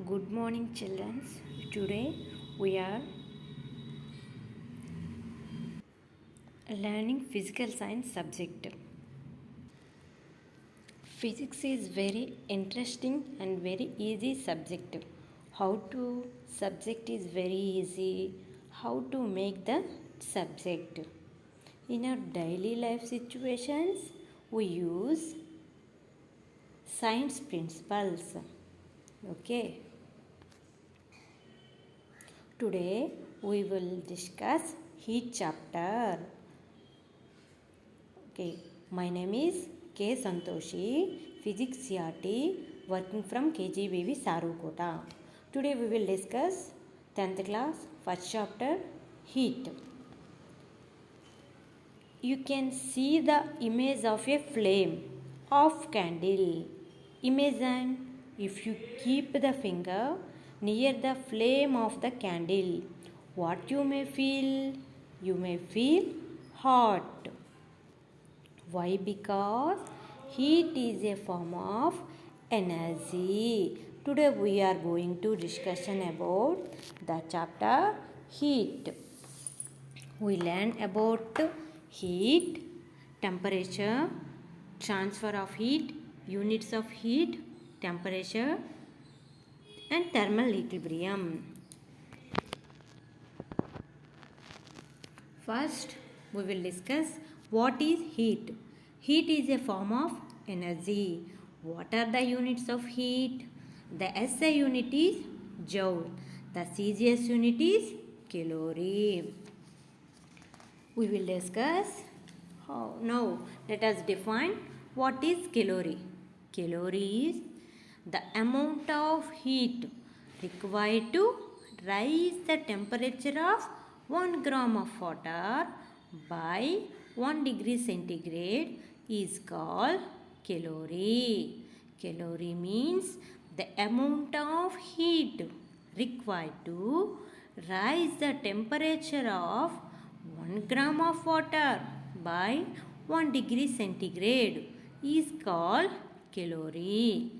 Good morning, children. Today we are learning physical science subject. Physics is very interesting and very easy subject. How to subject is very easy. How to make the subject. In our daily life situations, we use science principles. Okay. Today we will discuss heat chapter. Okay, my name is K. Santoshi, Physics CRT, working from KGBV Sarukota. Today we will discuss 10th class, first chapter, heat. You can see the image of a flame of candle. Imagine if you keep the finger near the flame of the candle, what you may feel? You may feel hot. Why? Because heat is a form of energy. Today we are going to discussion about the chapter heat. We learn about heat, temperature, transfer of heat, units of heat, temperature and thermal equilibrium. First, we will discuss what is heat. Heat is a form of energy. What are the units of heat? The SI unit is joule. The CGS unit is calorie. We will discuss how. Now, let us define what is calorie. Calorie is the amount of heat required to rise the temperature of 1 gram of water by 1 degree centigrade is called calorie. Calorie means the amount of heat required to rise the temperature of 1 gram of water by 1 degree centigrade is called calorie.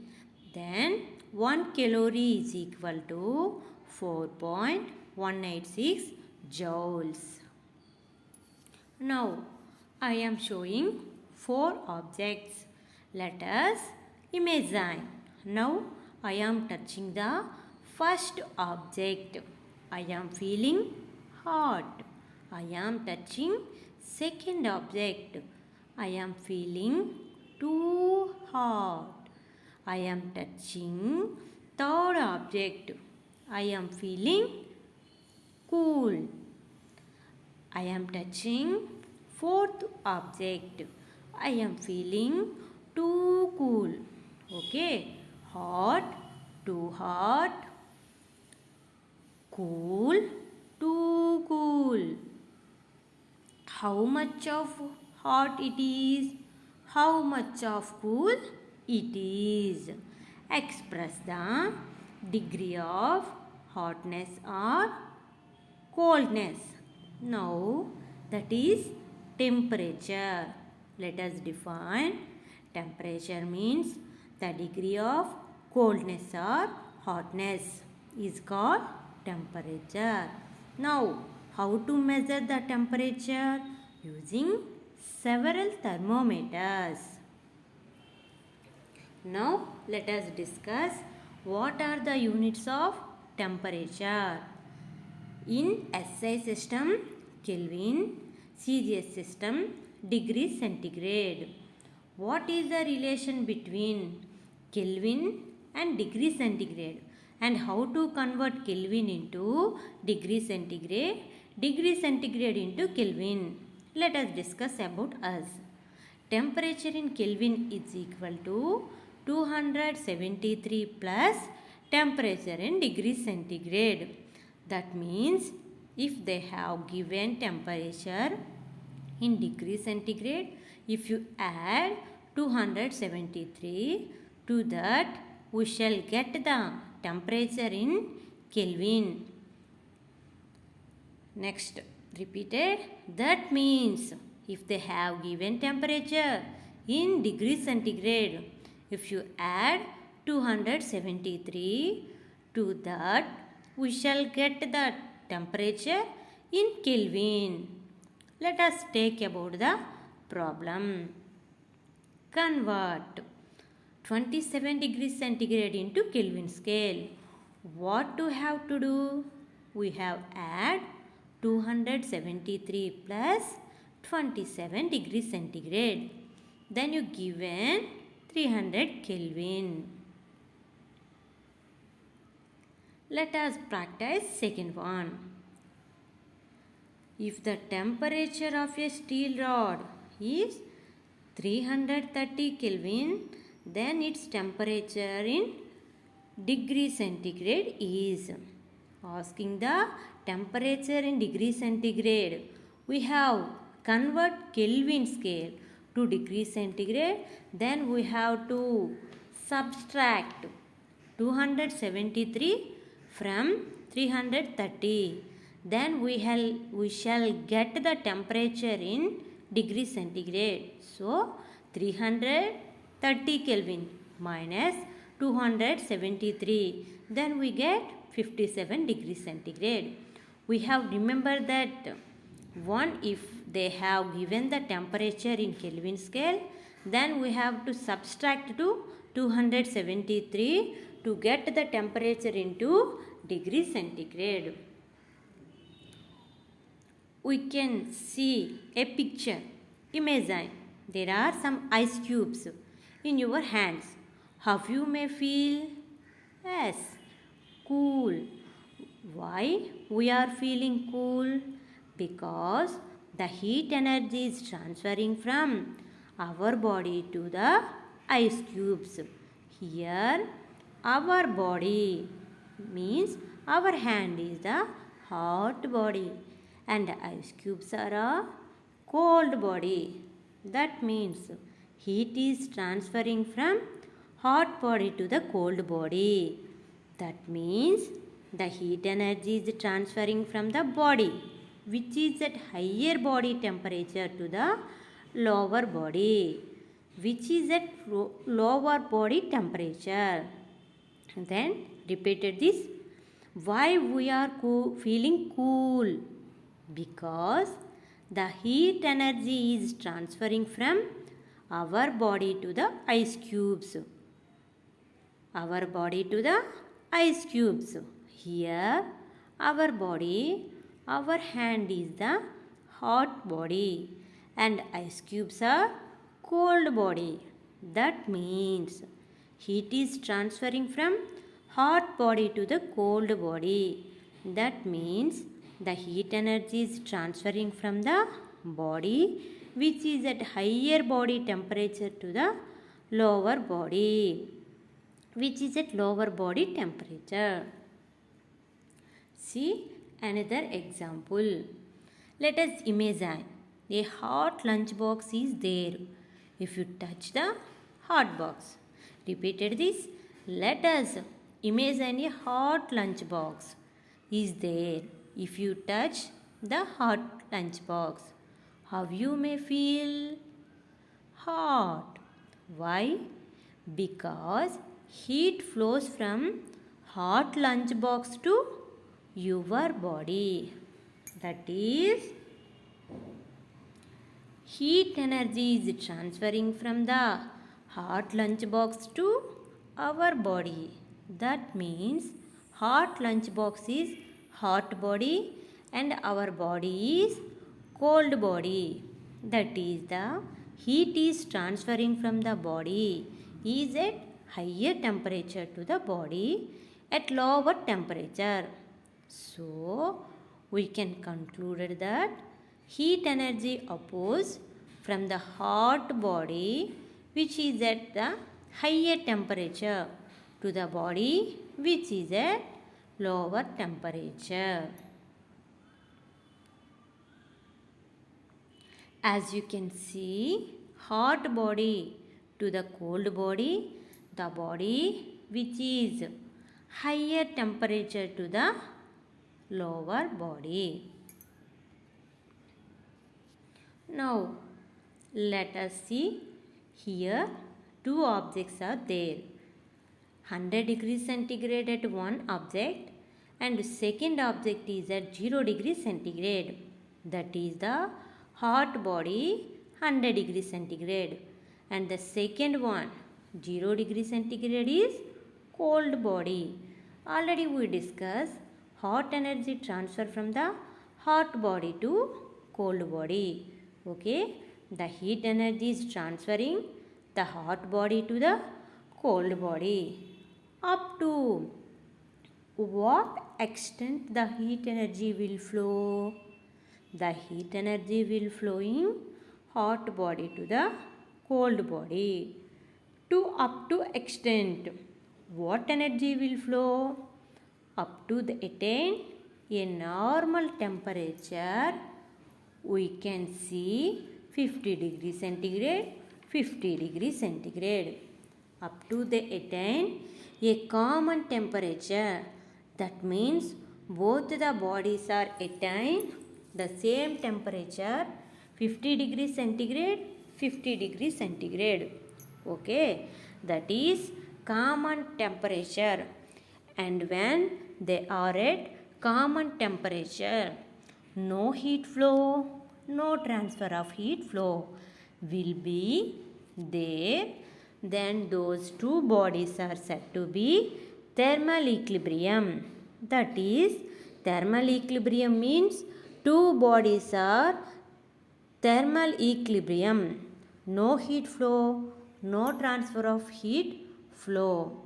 Then 1 calorie is equal to 4.186 joules. Now I am showing 4 objects. Let us imagine. Now I am touching the first object. I am feeling hot. I am touching second object. I am feeling too hot. I am touching third object. I am feeling cool. I am touching fourth object. I am feeling too cool. Okay. Hot, too hot. Cool, too cool. How much of hot it is? How much of cool it is? Express the degree of hotness or coldness. Now that is temperature. Let us define. Temperature means the degree of coldness or hotness is called temperature. Now how to measure the temperature? Using several thermometers. Now let us discuss what are the units of temperature. In SI system, Kelvin, CGS system, degree centigrade. What is the relation between Kelvin and degree centigrade? And how to convert Kelvin into degree centigrade into Kelvin? Let us discuss about us. Temperature in Kelvin is equal to 273 plus temperature in degree centigrade. That means if they have given temperature in degree centigrade, if you add 273 to that, we shall get the temperature in Kelvin. Next, repeated. That means if they have given temperature in degree centigrade, if you add 273 to that we shall get the temperature in Kelvin. Let us take about the problem. Convert 27 degrees centigrade into Kelvin scale. What do we have to do? We have add 273 plus 27 degrees centigrade. Then you given 300 Kelvin. Let us practice second one. If the temperature of a steel rod is 330 Kelvin, then its temperature in degree centigrade is. Asking the temperature in degree centigrade, we have convert Kelvin scale to degree centigrade. Then we have to subtract 273 from 330. Then we shall get the temperature in degree centigrade. So 330 Kelvin minus 273. Then we get 57 degrees centigrade. We have remembered that one, if they have given the temperature in Kelvin scale, then we have to subtract to 273 to get the temperature into degree centigrade. We can see a picture. Imagine there are some ice cubes in your hands. How you may feel? Yes, cool. Why we are feeling cool? Because the heat energy is transferring from our body to the ice cubes. Here our body means our hand is the hot body and the ice cubes are a cold body. That means heat is transferring from hot body to the cold body. That means the heat energy is transferring from the body which is at higher body temperature to the lower body which is at lower body temperature. Then repeated this. Why we are feeling cool? Because the heat energy is transferring from our body to the ice cubes. Our body to the ice cubes. Here our body, our hand is the hot body and ice cubes are cold body. That means heat is transferring from hot body to the cold body. That means the heat energy is transferring from the body which is at higher body temperature to the lower body which is at lower body temperature. See another example. Let us imagine a hot lunch box is there. If you touch the hot box. Repeated this. Let us imagine a hot lunch box is there. If you touch the hot lunch box, how you may feel? Hot. Why? Because heat flows from hot lunch box to your body. That is, heat energy is transferring from the hot lunch box to our body. That means hot lunch box is hot body and our body is cold body. That is, the heat is transferring from the body is at higher temperature to the body at lower temperature. So we can conclude that heat energy opposed from the hot body which is at the higher temperature to the body which is at lower temperature. As you can see, hot body to the cold body, the body which is higher temperature to the lower body. Now let us see, here two objects are there. 100 degrees centigrade at one object and second object is at 0 degrees centigrade. That is the hot body 100 degrees centigrade and the second one 0 degrees centigrade is cold body. Already we discussed hot energy transfer from the hot body to cold body. Okay, the heat energy is transferring the hot body to the cold body. Up to what extent the heat energy will flow? The heat energy will flow in hot body to the cold body. To up to extent, what energy will flow? Up to the attain a normal temperature, we can see 50 degrees centigrade, 50 degrees centigrade. Up to the attain a common temperature, that means both the bodies are attain the same temperature 50 degrees centigrade, 50 degrees centigrade. Okay, that is common temperature. And when they are at common temperature, no heat flow, no transfer of heat flow will be there. Then those two bodies are said to be thermal equilibrium. That is, thermal equilibrium means two bodies are thermal equilibrium. No heat flow, no transfer of heat flow.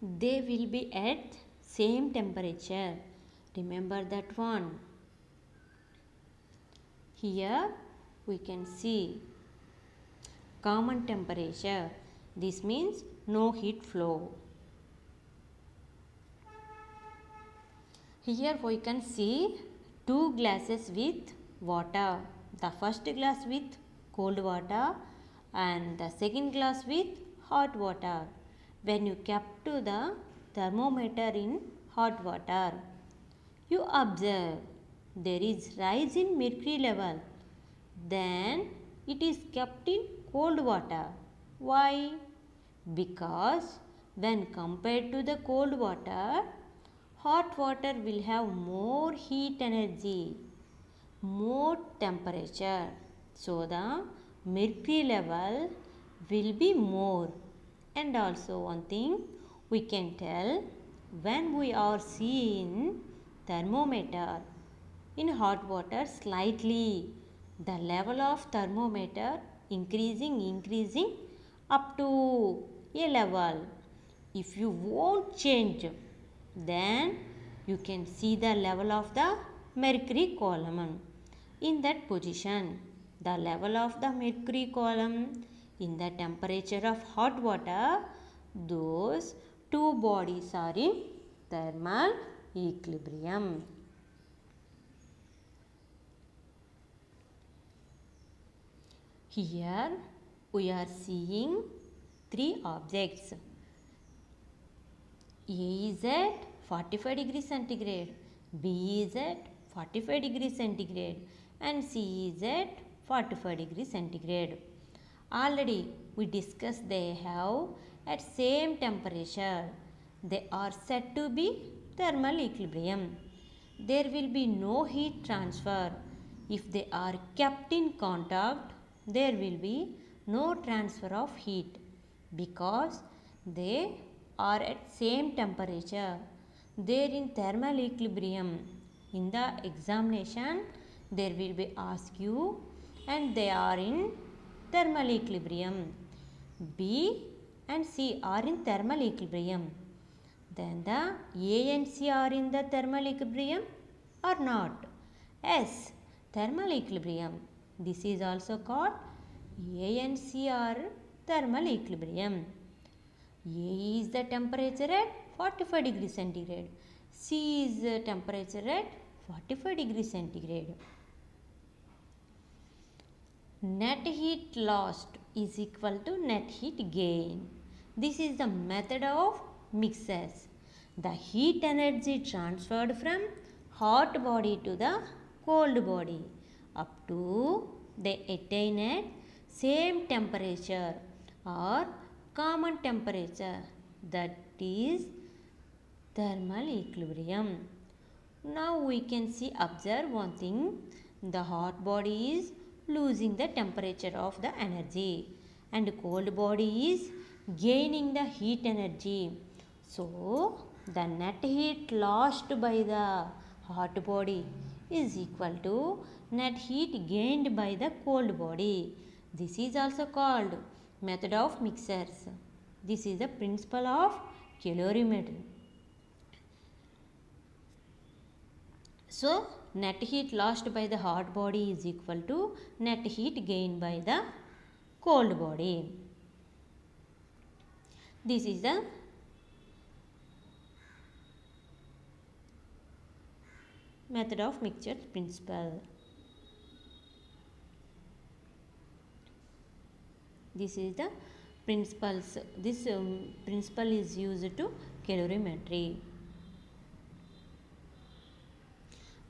They will be at same temperature. Remember that one. Here we can see common temperature. This means no heat flow. Here we can see two glasses with water. The first glass with cold water and the second glass with hot water. When you kept the thermometer in hot water, you observe there is rise in mercury level. Then it is kept in cold water. Why? Because when compared to the cold water, hot water will have more heat energy, more temperature. So the mercury level will be more. And also one thing we can tell, when we are seeing thermometer in hot water slightly, the level of thermometer increasing up to a level. If you won't change, then you can see the level of the mercury column. In that position, the level of the mercury column in the temperature of hot water, those two bodies are in thermal equilibrium. Here we are seeing three objects. A is at 45 degrees centigrade, B is at 45 degrees centigrade and C is at 45 degrees centigrade. Already we discussed they have at same temperature. They are said to be thermal equilibrium. There will be no heat transfer. If they are kept in contact, there will be no transfer of heat because they are at same temperature. They are in thermal equilibrium. In the examination, there will be ask you and they are in thermal equilibrium. B and C are in thermal equilibrium. Then the A and C are in the thermal equilibrium or not? Yes, thermal equilibrium. This is also called A and C are thermal equilibrium. A is the temperature at 45 degrees centigrade. C is the temperature at 45 degrees centigrade. Net heat lost is equal to net heat gain. This is the method of mixes. The heat energy transferred from hot body to the cold body up to they attain at same temperature or common temperature, that is thermal equilibrium. Now we can see, observe one thing, the hot body is losing the temperature of the energy and cold body is gaining the heat energy. So the net heat lost by the hot body is equal to net heat gained by the cold body. This is also called method of mixers. This is the principle of calorimetry. So net heat lost by the hot body is equal to net heat gained by the cold body. This is the method of mixture principle. This is the principles. This principle is used to calorimetry.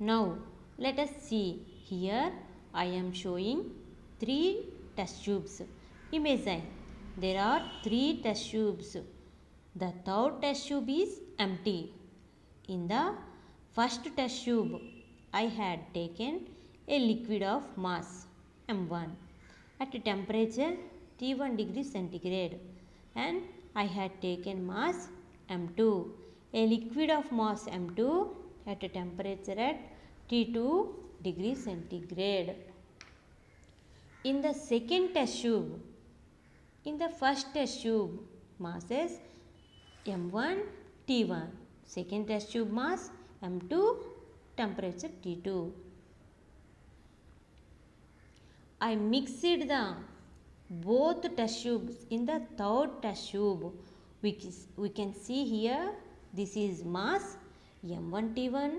Now let us see. Here I am showing 3 test tubes. Imagine there are 3 test tubes. The third test tube is empty. In the first test tube I had taken a liquid of mass M1 at temperature T1 degree centigrade, and I had taken mass M2, a liquid of mass M2 at a temperature at T2 degree centigrade. In the second test tube, in the first test tube, masses M1, T1. Second test tube mass M2, temperature T2. I mixed the both test tubes in the third test tube. We can see here, this is mass M1, T1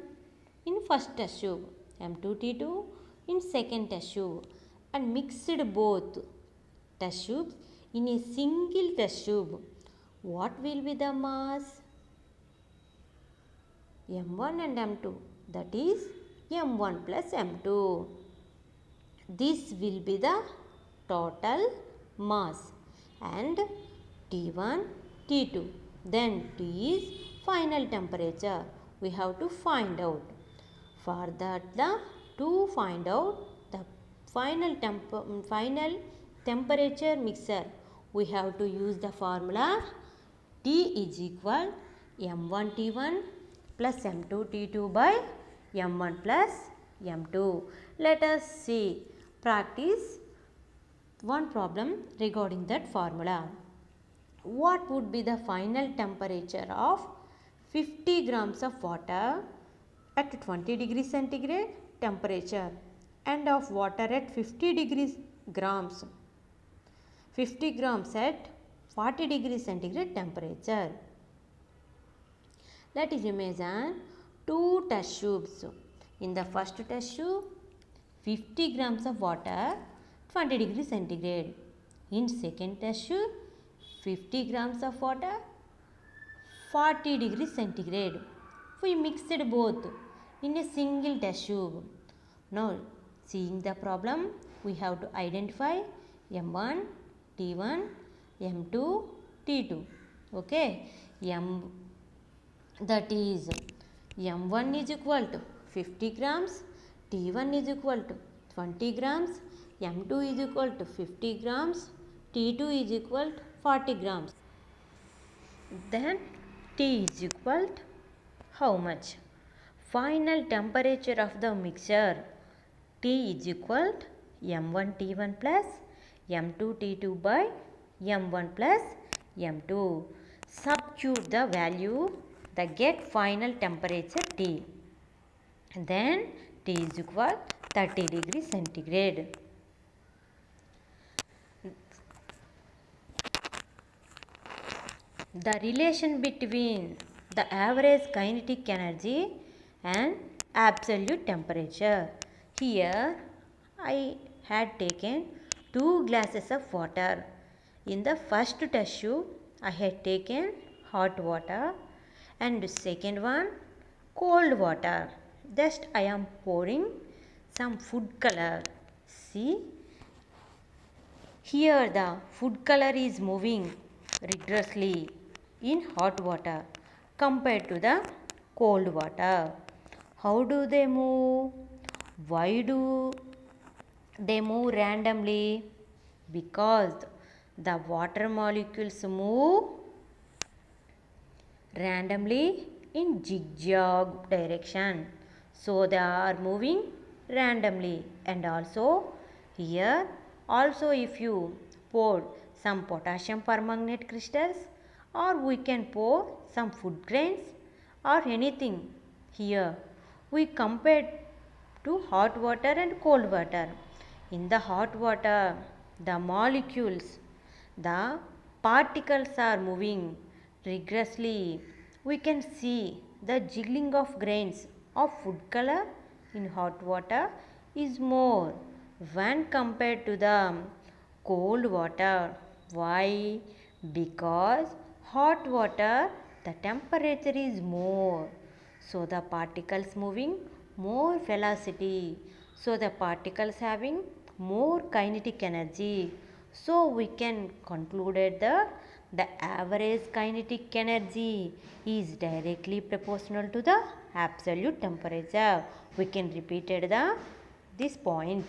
in first test tube, M2, T2 in second test tube, and mixed both test tubes in a single test tube. What will be the mass? M1 and M2, that is M1 plus M2. This will be the total mass, and T1, T2. Then T is final temperature. We have to find out. For that, to find out the final temperature mixer, we have to use the formula T is equal M1 T1 plus M2 T2 by M1 plus M2. Let us see, practice one problem regarding that formula. What would be the final temperature of 50 grams of water at 20 degrees centigrade temperature and of water at 50 degrees grams, 50 grams at 40 degrees centigrade temperature? Let us imagine 2 test tubes. In the first test tube, 50 grams of water, 20 degrees centigrade. In second test tube, 50 grams of water, 40 degrees centigrade. We mixed both in a single test tube. Now, seeing the problem, we have to identify M1, T1, M2, T2. Okay, that is M1 is equal to 50 grams, T1 is equal to 20 grams, M2 is equal to 50 grams, T2 is equal to 40 grams. Then T is equal to how much? Final temperature of the mixture, T is equal to M1 T1 plus M2 T2 by M1 plus M2. Substitute the value, the get final temperature T. Then T is equal to 30 degrees centigrade. The relation between the average kinetic energy and absolute temperature. Here I had taken 2 glasses of water. In the first test tube I had taken hot water and second one cold water. Just I am pouring some food color. See, Here the food color is moving rigorously in hot water compared to the cold water. How do they move? Why do they move randomly? Because the water molecules move randomly in zigzag direction, so they are moving randomly. And also here also, if you pour some potassium permanganate crystals, or we can pour some food grains or anything, here we compare to hot water and cold water. In the hot water, the molecules, the particles are moving rigorously. We can see the jiggling of grains of food color in hot water is more when compared to the cold water. Why? Because hot water the temperature is more, so the particles moving more velocity, so the particles having more kinetic energy. So we can conclude that the average kinetic energy is directly proportional to the absolute temperature. We can repeat this point.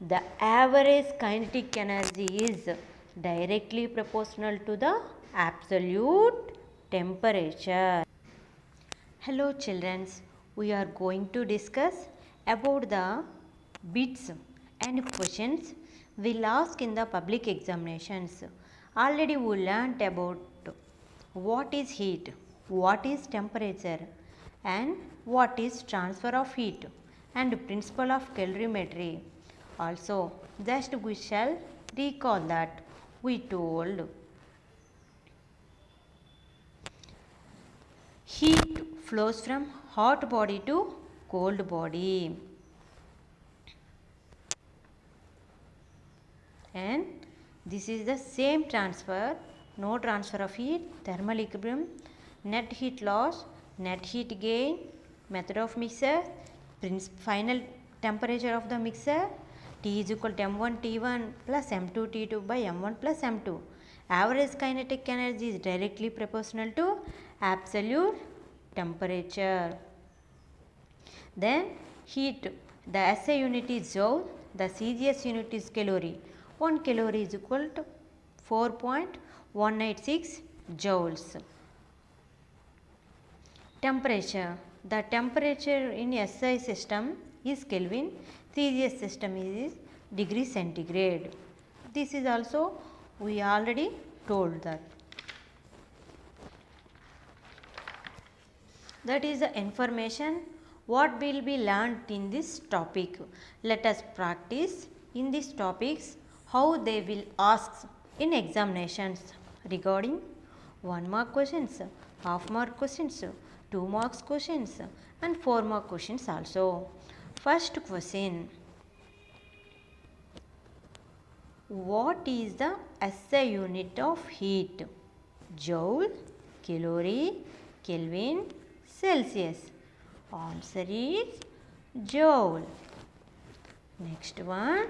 The average kinetic energy is directly proportional to the absolute temperature. Hello children, we are going to discuss about the bits and questions we'll ask in the public examinations. Already we learnt about what is heat, what is temperature, and what is transfer of heat, and principle of calorimetry. Also, just we shall recall that we told heat flows from hot body to cold body, and this is the same transfer, no transfer of heat, thermal equilibrium, net heat loss, net heat gain, method of mixer, final temperature of the mixer. T is equal to m1 T1 plus m2 T2 by m1 plus m2. Average kinetic energy is directly proportional to absolute temperature. Then heat, the SI unit is joule, the CGS unit is calorie. 1 calorie is equal to 4.186 joules. Temperature, the temperature in SI system is Kelvin, CGS system is degree centigrade. This is also we already told that. That is the information what will be learnt in this topic. Let us practice in these topics how they will ask in examinations regarding 1 mark questions, half mark questions, 2 marks questions, and 4 mark questions also. First question, what is the SI unit of heat? Joule, calorie, Kelvin, Celsius. Answer is joule. Next one,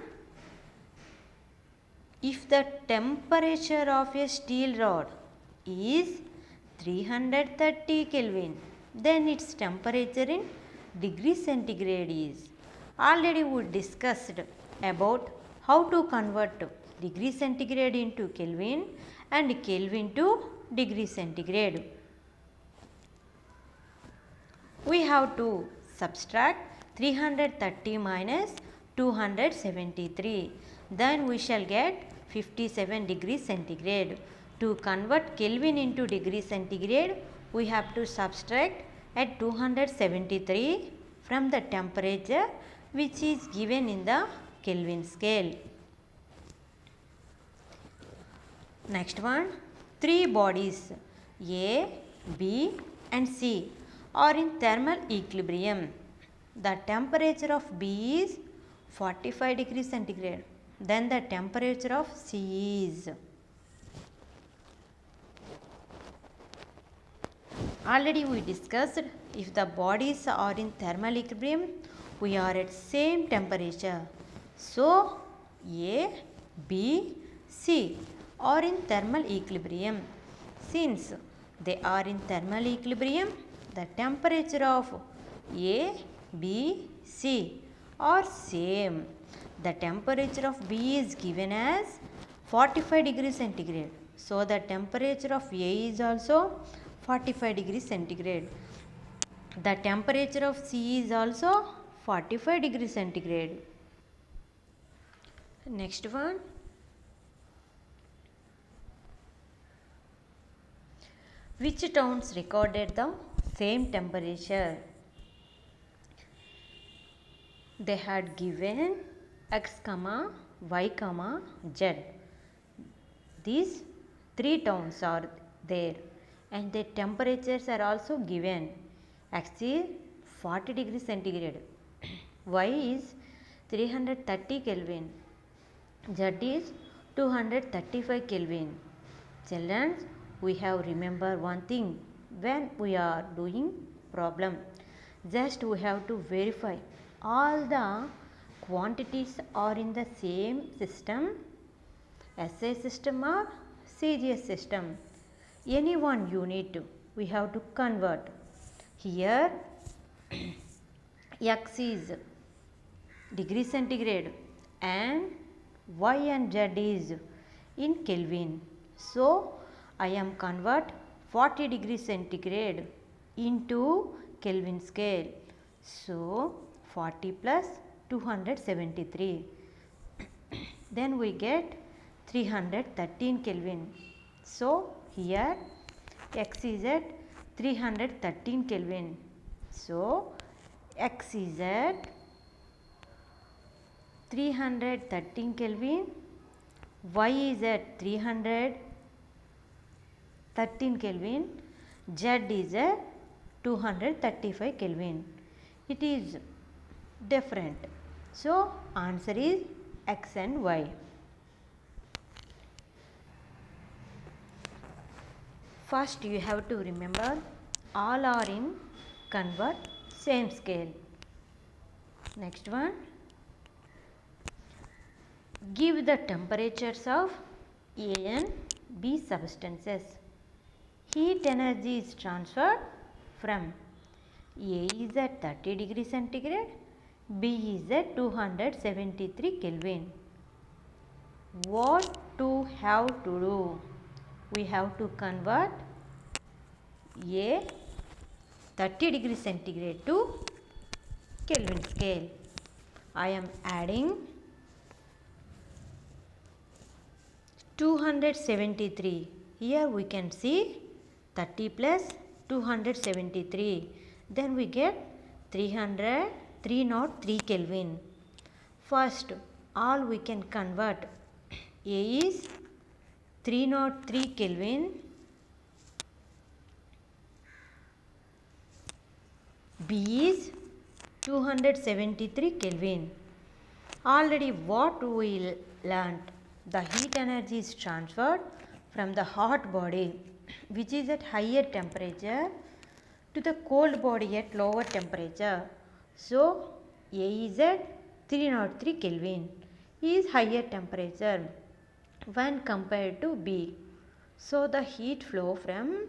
if the temperature of a steel rod is 330 Kelvin, then its temperature in degree centigrade is. Already we discussed about how to convert degree centigrade into Kelvin and Kelvin to degree centigrade. We have to subtract 330 minus 273. Then we shall get 57 degrees centigrade. To convert Kelvin into degree centigrade, we have to subtract at 273 from the temperature which is given in the Kelvin scale. Next one, 3 bodies A, B and C are in thermal equilibrium. The temperature of B is 45 degrees centigrade. Then the temperature of C is. Already we discussed, if the bodies are in thermal equilibrium, we are at same temperature. So A, B, C are in thermal equilibrium. Since they are in thermal equilibrium, the temperature of A, B, C are same. The temperature of B is given as 45 degrees centigrade. So the temperature of A is also 45 degrees centigrade. The temperature of C is also 45 degrees centigrade. Next one. Which towns recorded the same temperature? They had given X, Y, Z. These three towns are there and their temperatures are also given. X is 40 degrees centigrade, Y is 330 Kelvin, Z is 235 Kelvin. Children, we have remember one thing when we are doing problem. Just we have to verify all the quantities are in the same system, SI system or CGS system. Any one unit we have to convert. Here X is degree centigrade and Y and Z is in Kelvin. So I am convert 40 degrees centigrade into Kelvin scale. So 40 plus 273. Then we get 313 Kelvin. So here X is at 313 Kelvin. So X is at 313 Kelvin, Y is at 313 Kelvin, Z is at 235 Kelvin. It is different. So answer is X and Y. First you have to remember all are in convert same scale. Next one. Give the temperatures of A and B substances. Heat energy is transferred from A is at 30 degrees centigrade, B is at 273 Kelvin. What to have to do? We have to convert A 30 degrees centigrade to Kelvin scale. I am adding 273. Here we can see 30 plus 273. Then we get 303 Kelvin. First, all we can convert. A is 303 Kelvin. B is 273 Kelvin. Already what we learnt? The heat energy is transferred from the hot body which is at higher temperature to the cold body at lower temperature. So A is at 303 Kelvin is higher temperature when compared to B. So the heat flow from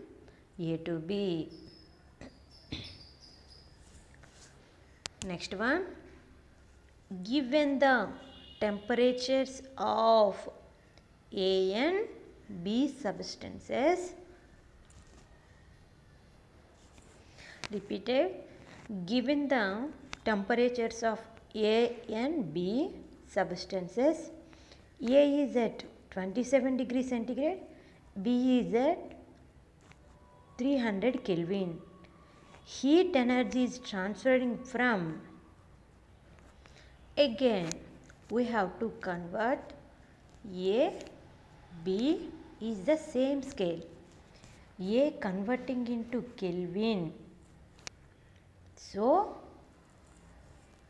A to B. Next one. Given the temperatures of A and B substances. Repeated. Given the temperatures of A and B substances, A is at 27 degrees centigrade, B is at 300 Kelvin. Heat energy is transferring from, again we have to convert A, B is the same scale. A converting into Kelvin. So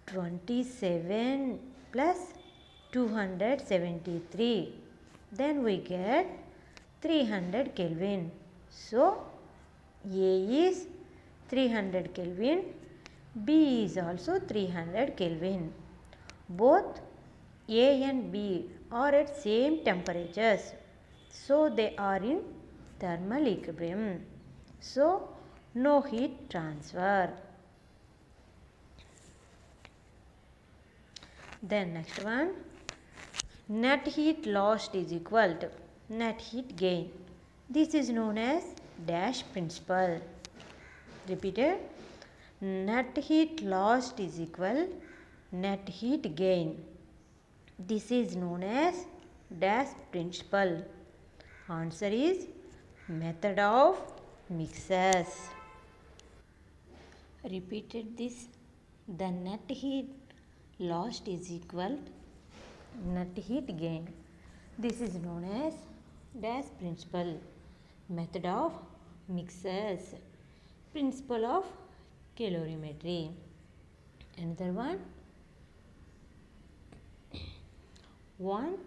27 plus 273. Then we get 300 Kelvin. So A is 300 Kelvin, B is also 300 Kelvin. Both A and B are at same temperatures. So they are in thermal equilibrium. So no heat transfer. Then next one, net heat lost is equal to net heat gain. This is known as dash principle. Repeated. Net heat lost is equal net heat gain. This is known as dash principle. Answer is method of mixes. Repeated this. The net heat lost is equal net heat gain. This is known as dash principle. Method of mixes. Principle of calorimetry. Another one, 1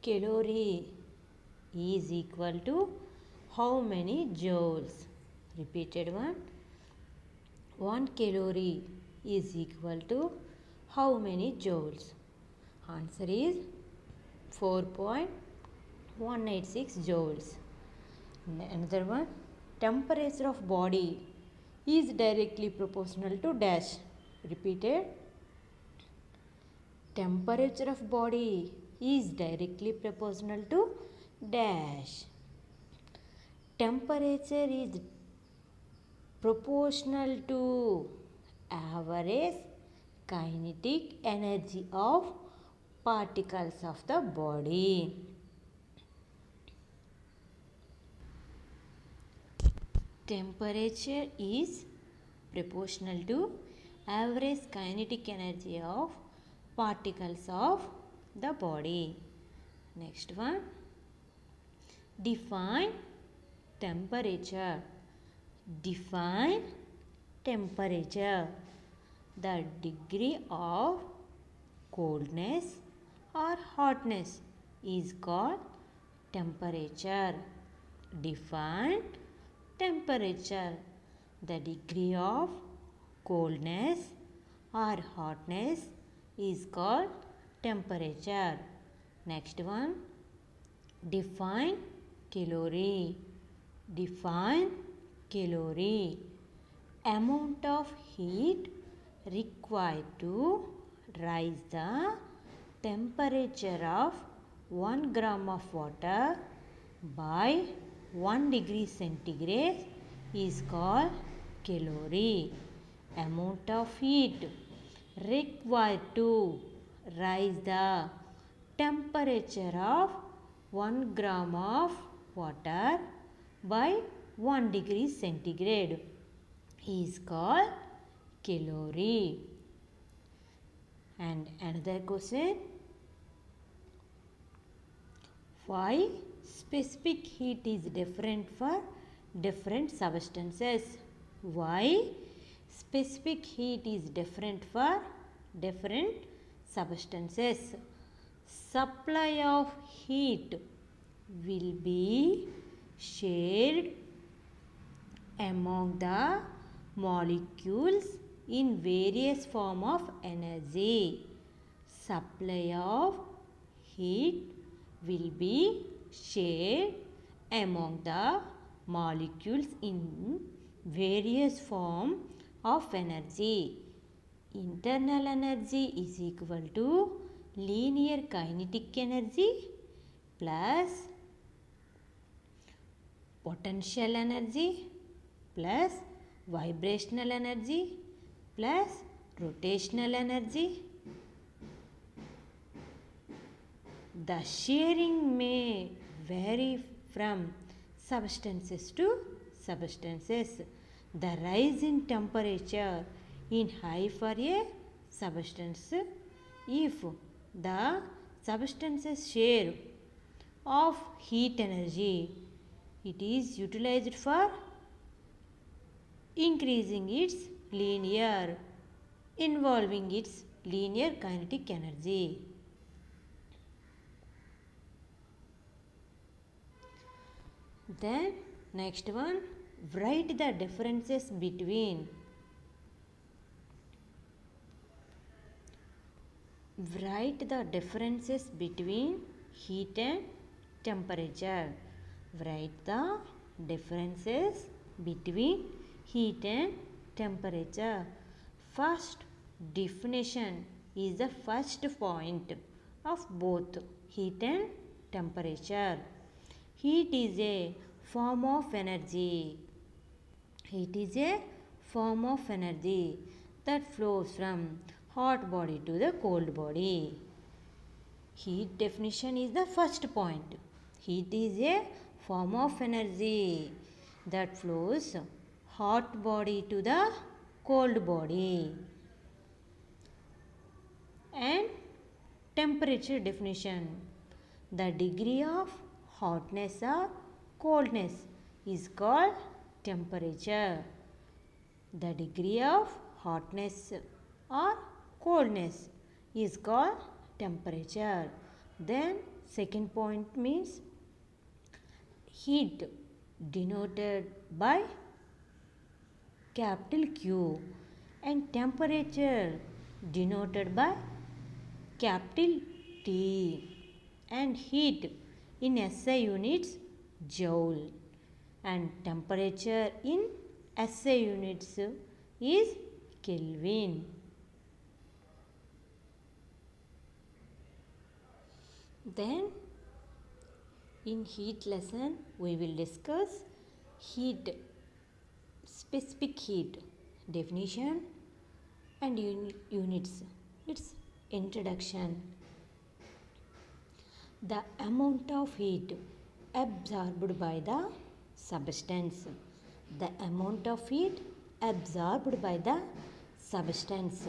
calorie is equal to how many joules? Repeated one, 1 calorie is equal to how many joules? Answer is 4.186 joules. Another one, temperature of body is directly proportional to dash. Repeated. Temperature of body is directly proportional to dash. Temperature is proportional to average kinetic energy of particles of the body. Temperature is proportional to average kinetic energy of particles of the body. Next one, define temperature. Define temperature. The degree of coldness or hotness is called temperature. Define temperature. The degree of coldness or hotness is called temperature. Next one, define calorie. Define calorie. Amount of heat required to rise the temperature of 1 gram of water by 1 degree centigrade is called calorie. Amount of heat required to rise the temperature of 1 gram of water by 1 degree centigrade is called calorie. And another question, why specific heat is different for different substances? Why specific heat is different for different substances? Supply of heat will be shared among the molecules in various form of energy. Supply of heat will be shared among the molecules in various form of energy. Internal energy is equal to linear kinetic energy plus potential energy plus vibrational energy plus rotational energy. The sharing may vary from substances to substances. The rise in temperature in high for a substance if the substance's share of heat energy it is utilized for increasing its linear involving its linear kinetic energy. Then next one, write the differences between Write the differences between heat and temperature. Write the differences between heat and temperature. First definition is the first point of both heat and temperature. Heat is a form of energy. Heat is a form of energy that flows from hot body to the cold body. Heat definition is the first point. Heat is a form of energy that flows hot body to the cold body. And temperature definition, the degree of hotness or coldness is called temperature. The degree of hotness or coldness is called temperature. Then second point means heat denoted by capital Q and temperature denoted by capital T, and heat in SI units joule and temperature in SI units is Kelvin. Then in heat lesson we will discuss heat, specific heat definition and units. Its introduction. The amount of heat absorbed by the substance. The amount of heat absorbed by the substance.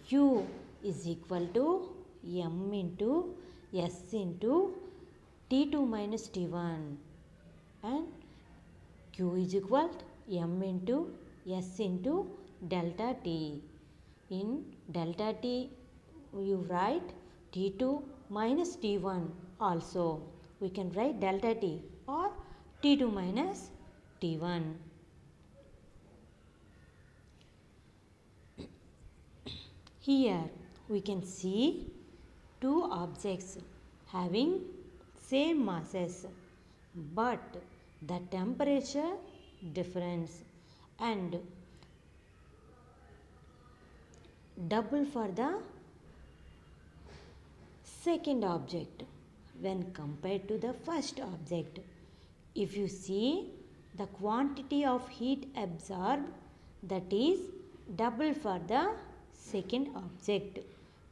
Q is equal to M into S into T2 minus T1, and Q is equal to M into S into delta T. In delta T you write T2 minus T1 also. We can write delta T or T2 minus T1. Here we can see two objects having same masses but the temperature difference and double for the second object when compared to the first object. If you see the quantity of heat absorbed, that is double for the second object,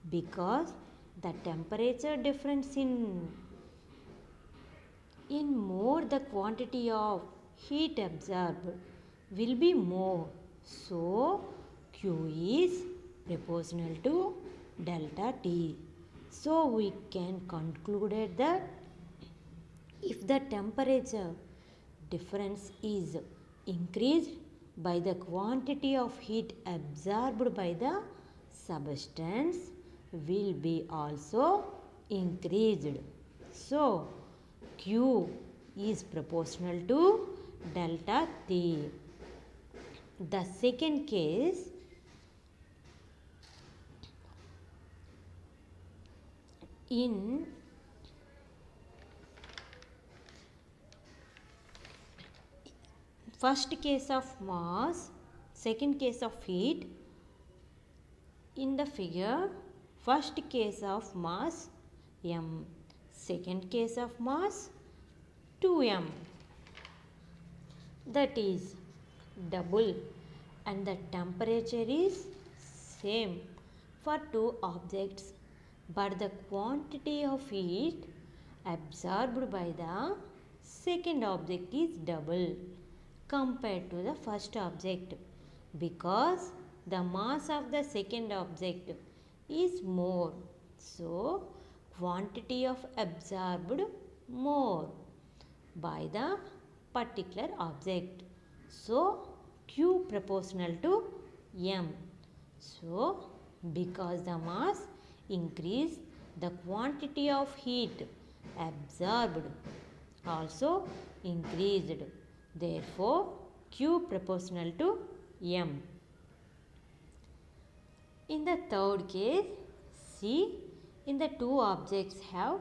because the temperature difference in more the quantity of heat absorbed will be more. So Q is proportional to delta T. So we can conclude that if the temperature difference is increased by the quantity of heat absorbed by the substance will be also increased. So Q is proportional to delta T. The second case, in first case of mass, second case of heat. In the figure, first case of mass M, second case of mass 2m. That is double, and the temperature is same for two objects, but the quantity of heat absorbed by the second object is double compared to the first object, because the mass of the second object is more. So quantity of absorbed more by the particular object. So Q proportional to M. So because the mass increase, the quantity of heat absorbed also increased. Therefore Q proportional to M. In the third case, See, in the two objects have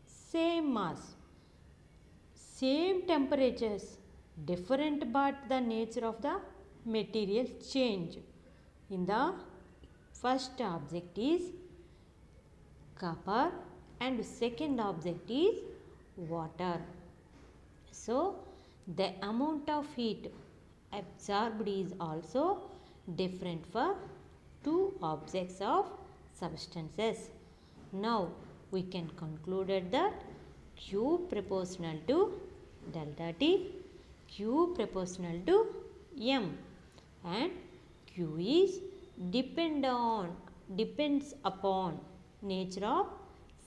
same mass, same temperatures, different but the nature of the material change. In the first object is copper and second object is water. So, the amount of heat absorbed is also different for two objects of substances. Now, we can conclude that Q proportional to delta T, Q proportional to M, and Q is depends upon nature of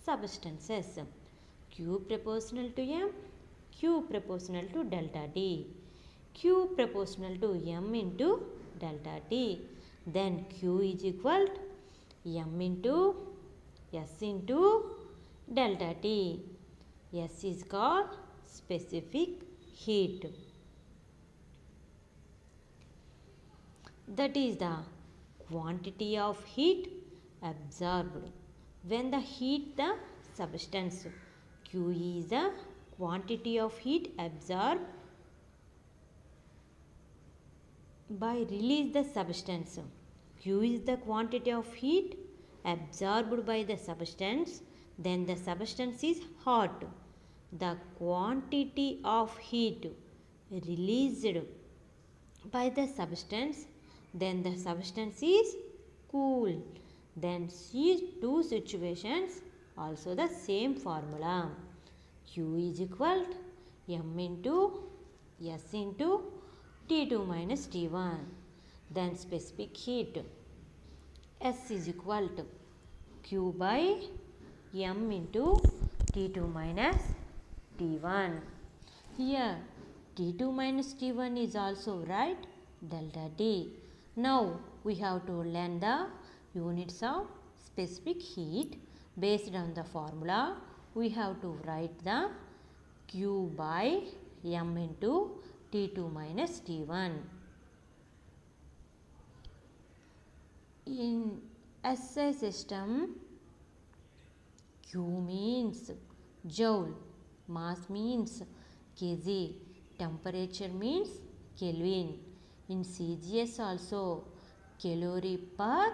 substances. Q proportional to M, Q proportional to delta T, Q proportional to M into delta T. Then Q is equal to M into S into delta T. S is called specific heat. That is the quantity of heat absorbed when the heat the substance. Q is the quantity of heat absorbed by release the substance. Q is the quantity of heat absorbed by the substance, then the substance is hot. The quantity of heat released by the substance, then the substance is cool. Then these two situations also the same formula. Q is equal to M into S into T2 minus T1. Then specific heat S is equal to Q by M into T2 minus T1. Here T2 minus T1 is also right delta T. Now we have to learn the units of specific heat. Based on the formula, we have to write the Q by M into T2 minus T1. In SI system, Q means joule, mass means kg, temperature means Kelvin. In CGS also calorie per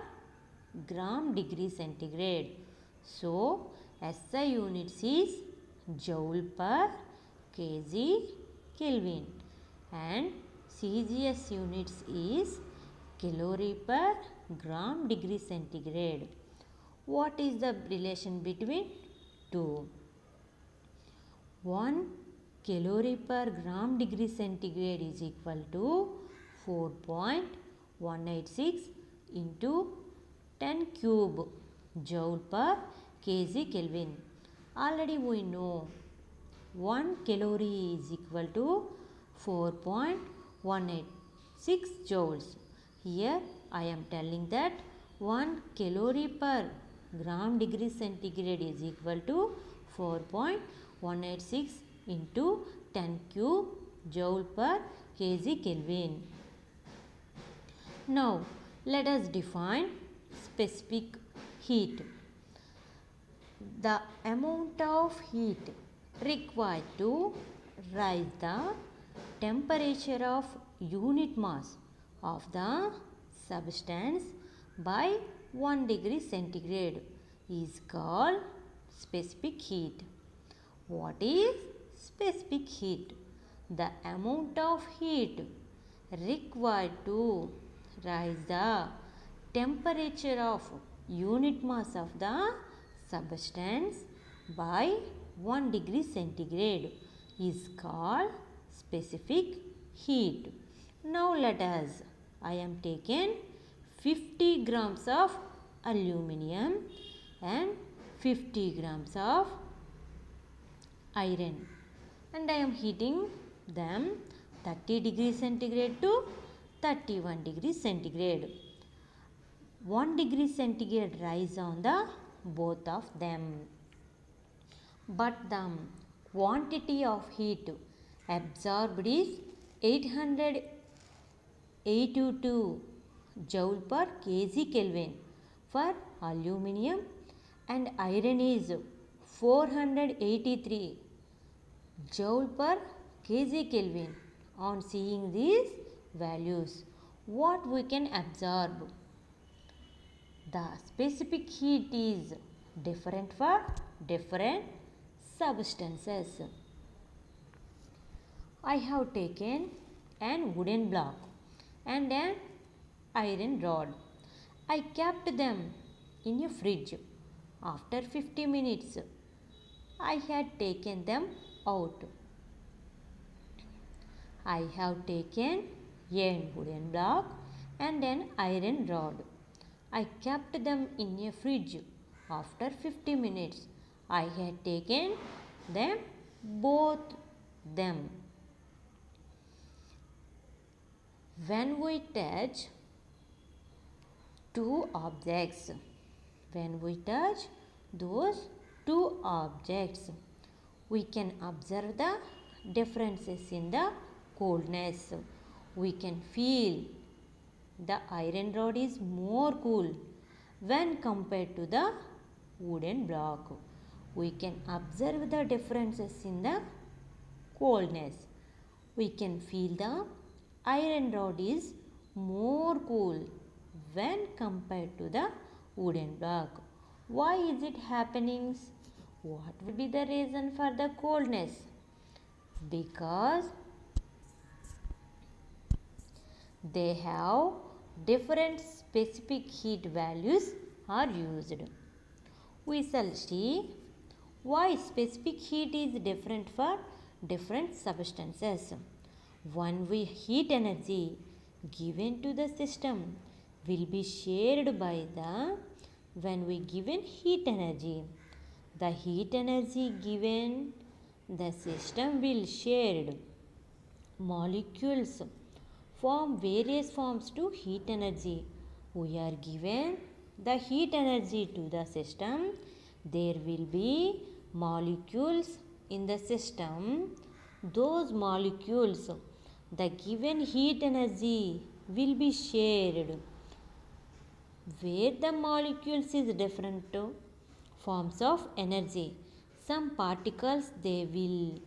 gram degree centigrade. So, SI units is joule per kg Kelvin and CGS units is calorie per gram degree centigrade. What is the relation between two? 1 calorie per gram degree centigrade is equal to 4.186 into 10 cube joule per kg Kelvin. Already we know 1 calorie is equal to 4.186 joules. Here I am telling that 1 calorie per gram degree centigrade is equal to 4.186 into 10 cube joule per kg Kelvin. Now let us define specific heat. The amount of heat required to rise the temperature of unit mass of the substance by 1 degree centigrade is called specific heat. What is specific heat? The amount of heat required to rise the temperature of unit mass of the substance by 1 degree centigrade is called specific heat. Now let us, I am taken 50 grams of aluminium and 50 grams of iron and I am heating them 30 degrees centigrade to 31 degrees centigrade. 1 degree centigrade rise on the both of them. But the quantity of heat absorbed is 882 joule per kg Kelvin for aluminium and iron is 483 joule per kg Kelvin. On seeing these values, what we can observe? The specific heat is different for different substances. I have taken an wooden block and an iron rod. I kept them in a fridge. After 50 minutes, I had taken them out. I have taken a wooden block and an iron rod. I kept them in a fridge. After 50 minutes, I had taken them both them. When we touch two objects, when we touch those two objects, we can observe the differences in the coldness. We can feel the iron rod is more cool when compared to the wooden block. We can observe the differences in the coldness. We can feel the iron rod is more cool when compared to the wooden block. Why is it happening? What would be the reason for the coldness? Because they have different specific heat values are used. We shall see why specific heat is different for different substances. One way heat energy given to the system will be shared by the when we given heat energy. The heat energy given the system will shared. Molecules form various forms to heat energy. We are given the heat energy to the system. There will be molecules in the system. Those molecules, the given heat energy will be shared. Where the molecules is different forms of energy. Some particles they will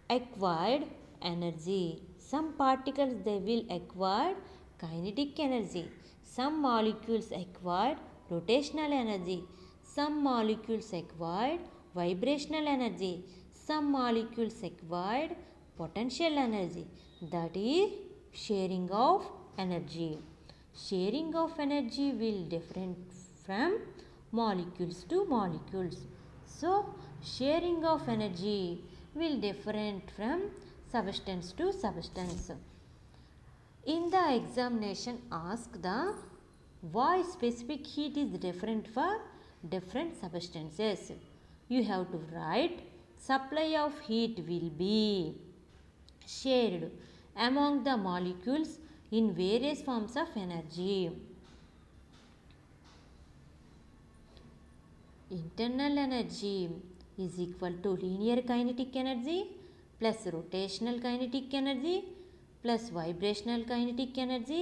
acquired energy. Some particles they will acquire kinetic energy. Some molecules acquired rotational energy. Some molecules acquired vibrational energy. Some molecules acquired potential energy. That is sharing of energy. Sharing of energy will different from molecules to molecules. So sharing of energy will different from substance to substance. In the examination ask the why specific heat is different for different substances. You have to write supply of heat will be shared among the molecules in various forms of energy. Internal energy is equal to linear kinetic energy plus rotational kinetic energy plus vibrational kinetic energy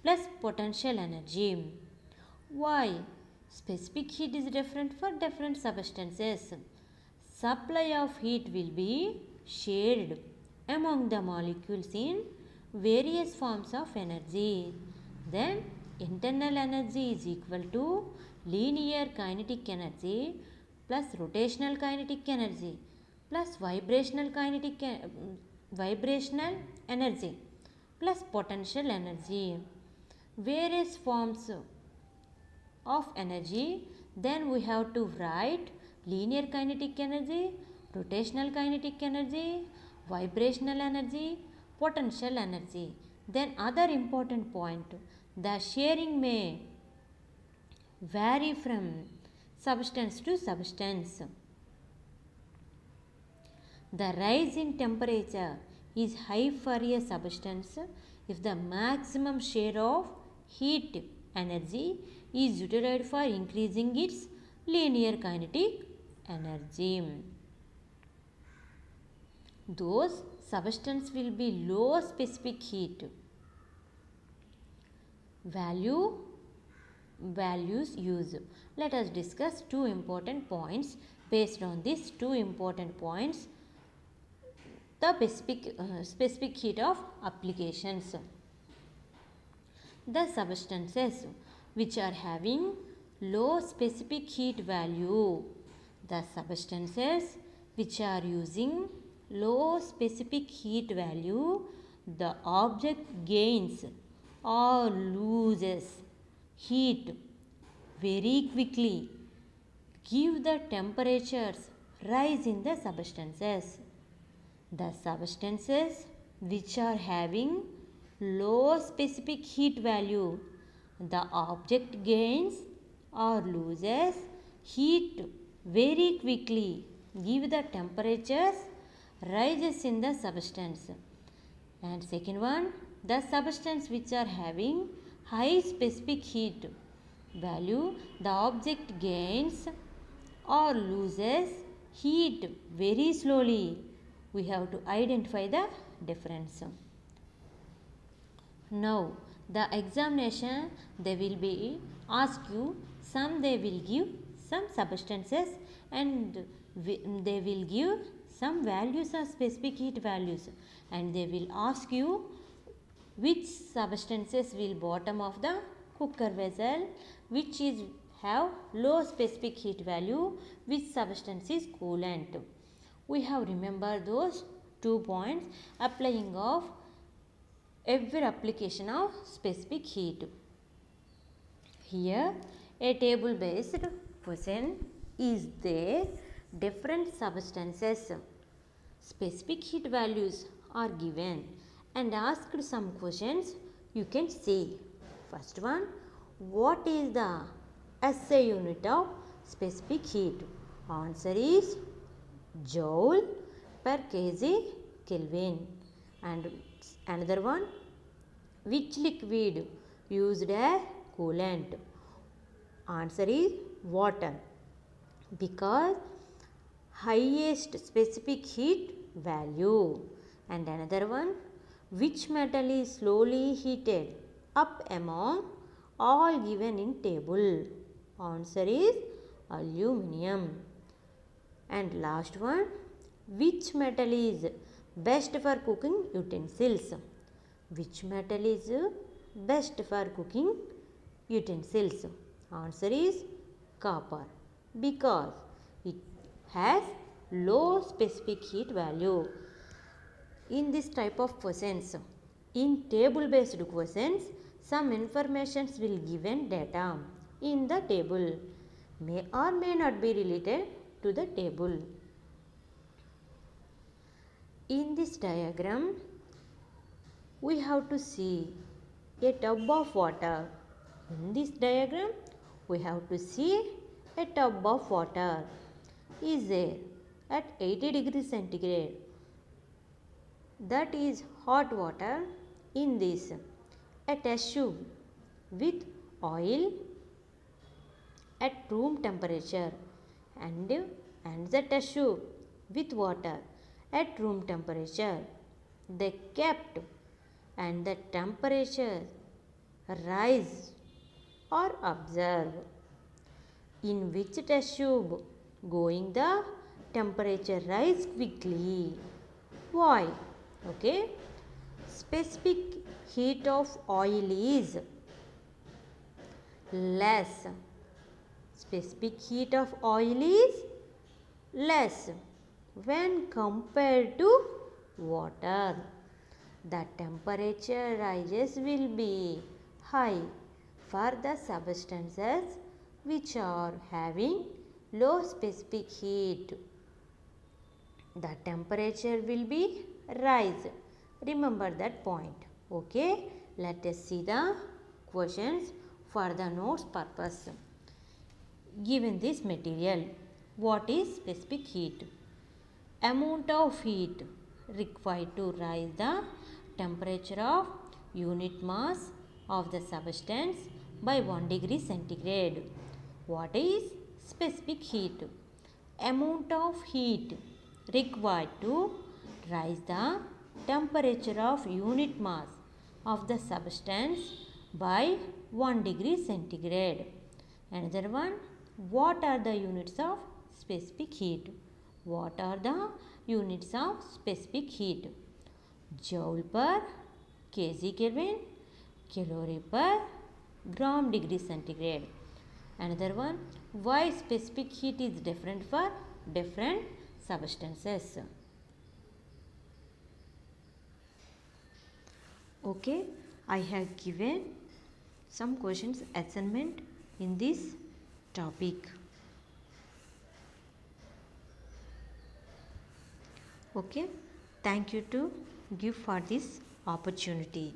plus potential energy. Why? Specific heat is different for different substances. Supply of heat will be shared among the molecules in various forms of energy. Then internal energy is equal to linear kinetic energy plus rotational kinetic energy plus vibrational energy plus potential energy. Various forms of energy. Then we have to write linear kinetic energy, rotational kinetic energy, vibrational energy, potential energy. Then other important point, the sharing may vary from substance to substance. The rise in temperature is high for a substance if the maximum share of heat energy is utilized for increasing its linear kinetic energy. Those substance will be low specific heat value values used. Let us discuss two important points. Based on these two important points, the specific heat of applications. The substances which are having low specific heat value. The substances which are using low specific heat value, the object gains or loses heat very quickly. Give the temperatures rise in the substances. The substances which are having low specific heat value, the object gains or loses heat very quickly. Give the temperatures rises in the substance. And second one, the substance which are having high specific heat value, the object gains or loses heat very slowly. We have to identify the difference. Now, the examination, they will be ask you, some they will give some substances and they will give some values or specific heat values, and they will ask you which substances will bottom of the cooker vessel, which is have low specific heat value, which substance is coolant. We have remembered those 2 points applying of every application of specific heat. Here a table based question is there. Different substances specific heat values are given and asked some questions. You can see. First one, what is the SI unit of specific heat? Answer is joule per kg Kelvin. And another one, which liquid used as coolant? Answer is water, because highest specific heat value. And another one, which metal is slowly heated up among all given in table? Answer is aluminium. And last one, which metal is best for cooking utensils? Which metal is best for cooking utensils? Answer is copper, because it has low specific heat value. In this type of questions, in table based questions, some informations will given data in the table, may or may not be related to the table. In this diagram, we have to see a tub of water. In this diagram, we have to see a tub of water is there at 80 degrees centigrade. That is hot water. In this, a test tube with oil at room temperature and the test tube with water at room temperature. They kept and the temperature rise or observe. In which test tube going the temperature rise quickly? Why? Okay. Specific heat of oil is less. Specific heat of oil is less when compared to water. The temperature rises will be high for the substances which are having low specific heat. The temperature will be rise. Remember that point. Okay. Let us see the questions for the notes purpose. Given this material, what is specific heat? Amount of heat required to rise the temperature of unit mass of the substance by 1 degree centigrade. What is specific heat? Amount of heat required to rise the temperature of unit mass of the substance by 1 degree centigrade. Another one, what are the units of specific heat? What are the units of specific heat? Joule per kg Kelvin, calorie per gram degree centigrade. Another one, why specific heat is different for different substances? Okay, I have given some questions assignment in this topic. Okay, thank you to give for this opportunity.